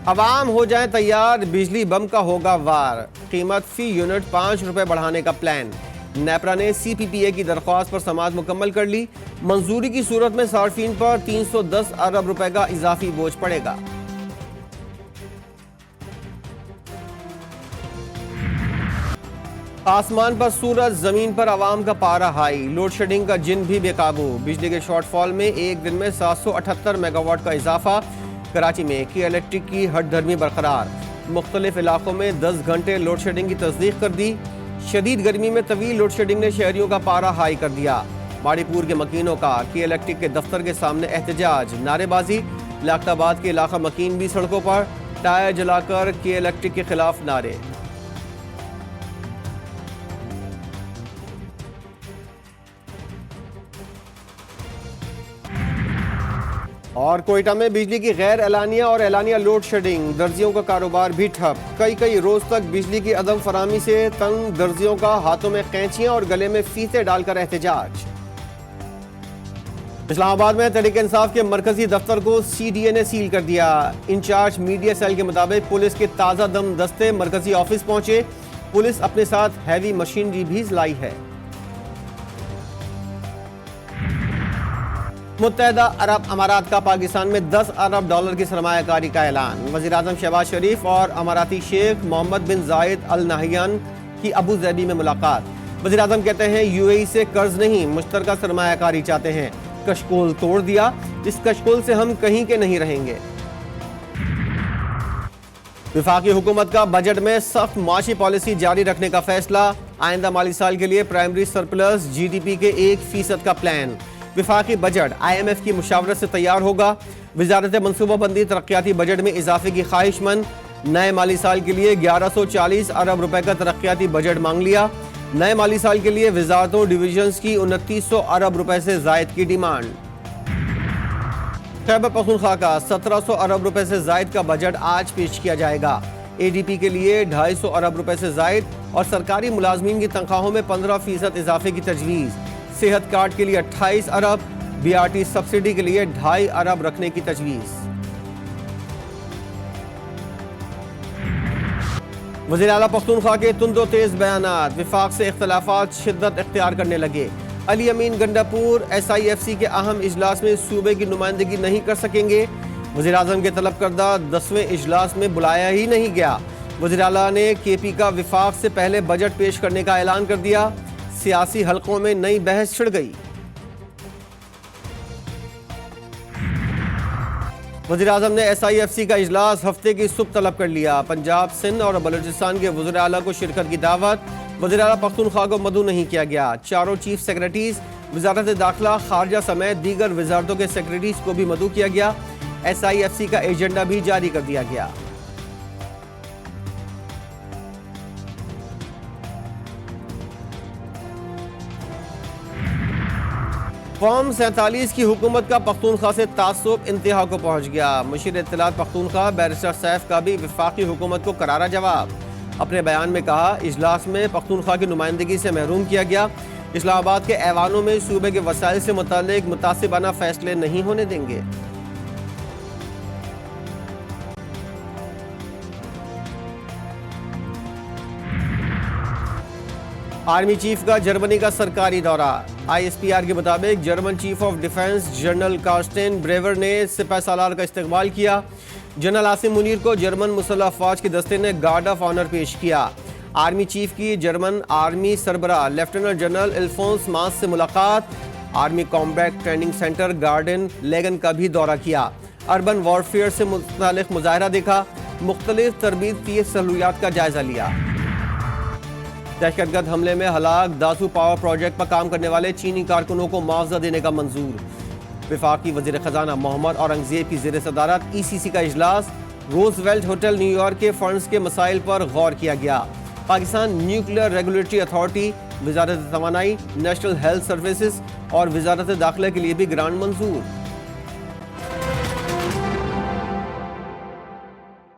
अवाम हो जाए तैयार, बिजली बम का होगा वार। कीमत फी यूनिट 5 रुपए बढ़ाने का प्लान। नेपरा ने CPPA की दरख्वास्त पर समाअत मुकम्मल कर ली। मंजूरी की सूरत में सार्फिन पर 310 अरब रुपए का इजाफी बोझ पड़ेगा। आसमान पर सूरज, जमीन पर आवाम का पारा हाई। लोड शेडिंग का जिन भी बेकाबू। बिजली के शॉर्टफॉल में एक दिन में 778 मेगावाट का इजाफा। कराची में की इलेक्ट्रिक की हटधर्मी बरकरार। मुख्तलिफ इलाकों में 10 घंटे लोड शेडिंग की तस्दीक कर दी। शदीद गर्मी में तवील लोड शेडिंग ने शहरियों का पारा हाई कर दिया। बाड़ीपुर के मकीनों का की इलेक्ट्रिक के दफ्तर के सामने एहतजाज, नारेबाजी। लाख्ताबाद के इलाका मकीन भी सड़कों पर टायर जलाकर की इलेक्ट्रिक के खिलाफ नारे। और कोयटा में बिजली की गैर एलानिया और एलानिया लोड शेडिंग। दर्जियों का कारोबार भी ठप। कई रोज तक बिजली की अदम फरामी से तंग दर्जियों का हाथों में कैंचियां और गले में फीते डालकर एहतजाज। इस्लामाबाद में तहरीक इंसाफ के मरकजी दफ्तर को CDA ने सील कर दिया। इंचार्ज मीडिया सेल के मुताबिक पुलिस के ताज़ा दम दस्ते मरकजी ऑफिस पहुंचे। पुलिस अपने साथ हैवी मशीनरी भी लाई है। मुत्तहदा अरब अमारात का पाकिस्तान में 10 अरब डॉलर की सरमायाकारी का ऐलान। वज़ीर आज़म शहबाज शरीफ और अमाराती शेख मोहम्मद बिन जायद अल नहयान की अबू धाबी में मुलाकात। वज़ीर आज़म कहते हैं UAE से कर्ज नहीं, मुश्तरका सरमायाकारी चाहते हैं। कशकोल तोड़ दिया, इस कशकोल से हम कहीं के नहीं रहेंगे। वफाकी हुकूमत का बजट में सख्त माशी पॉलिसी जारी रखने का फैसला। आइंदा माली साल के लिए प्राइमरी सरप्लस GDP के 1% का प्लान। विफाकी बजट IMF की मुशावरत से तैयार होगा। वजारत मनसूबाबंदी तरक्याती बजट में इजाफे की ख्वाहिशमंद। नए माली साल के लिए 1140 अरब रुपए का तरक्याती बजट मांग लिया। नए माली साल के लिए वजारतों डिवीजन्स की 2900 अरब रुपए से जायद की डिमांड। खैबर पख्तूनख्वा का 1700 अरब रुपए से जायद का बजट आज पेश किया जाएगा। ADP के लिए 250 अरब रुपए से जायद और सरकारी मुलाजमीन की तनख्वाहों में 15% इजाफे की तजवीज़। सेहत कार्ड के लिए 28 अरब, BRT सब्सिडी के लिए 2.5 अरब रखने की तजवीज़। वज़ीर आला पख्तूनख्वा के तुंदो तेज बयानात। विफाक से इख्तलाफात शिद्दत इख्तियार करने लगे। अली अमीन गंडापुर SIFC के अहम इजलास में सूबे की नुमाइंदगी नहीं कर सकेंगे। वज़ीर आज़म के तलब करदा 10वें इजलास में बुलाया ही नहीं गया। वज़ीर आला ने KP का विफाक से पहले बजट पेश करने का ऐलान कर दिया। सियासी हलकों में नई बहस छिड़ गई। वज़ीर आज़म ने SIFC का इजलास हफ्ते की सुबह तलब कर लिया। पंजाब, सिंध और बलूचिस्तान के वज़ीर आला को शिरकत की दावत। वज़ीर आला पख्तूनख्वा को मदऊ नहीं किया गया। चारों चीफ सेक्रेटरीज, वज़ारत दाखिला, खारजा समेत दीगर वज़ारतों के सेक्रेटरीज को भी मदऊ किया गया। SIFC का एजेंडा भी जारी कर दिया गया। फॉर्म 47 की हुकूमत का पख्तूनख्वा से तासुब इंतहा को पहुंच गया। मुशीर इत्तलात पख्तूनख्वा बैरिस्टर सैफ का भी वफाकी हुकूमत को करारा जवाब। अपने बयान में कहा, इजलास में पख्तूनख्वा की नुमाइंदगी से महरूम किया गया। इस्लामाबाद के ऐवानों में सूबे के वसाइल से मुताल्लिक मुतासिबाना फैसले नहीं होने देंगे। आर्मी चीफ का जर्मनी का सरकारी दौरा। ISPR के मुताबिक German chief of defence general Carsten Breuer ने सिपह सालार का इस्तकबाल किया। जनरल आसिम मुनीर को जर्मन मुसल्लह अफवाज के दस्ते ने गार्ड ऑफ ऑनर पेश किया। आर्मी चीफ की German army सरबराह lieutenant general Alphons मास से मुलाकात। Army combat training centre garden legend का भी दौरा किया। अर्बन वॉरफेयर से मुताल्लिक मुजाहरा देखा। मुख्तलिफ तरबीती सहूलियात का जायजा लिया। दहशतगर्द हमले में हलाक दासू पावर प्रोजेक्ट पर काम करने वाले चीनी कारकुनों को मुआवजा देने का मंजूर। वफाकी वजीर खजाना मोहम्मद औरंगजेब की ज़ेर सदारत ECC का इजलास। रोजवेल्ट होटल न्यूयॉर्क के फंड्स के मसाइल पर गौर किया गया। पाकिस्तान न्यूक्लियर रेगुलेटरी अथॉरिटी, वजारत तवानाई, नेशनल हेल्थ सर्विसेज और वजारत दाखिला के लिए भी ग्रांट मंजूर।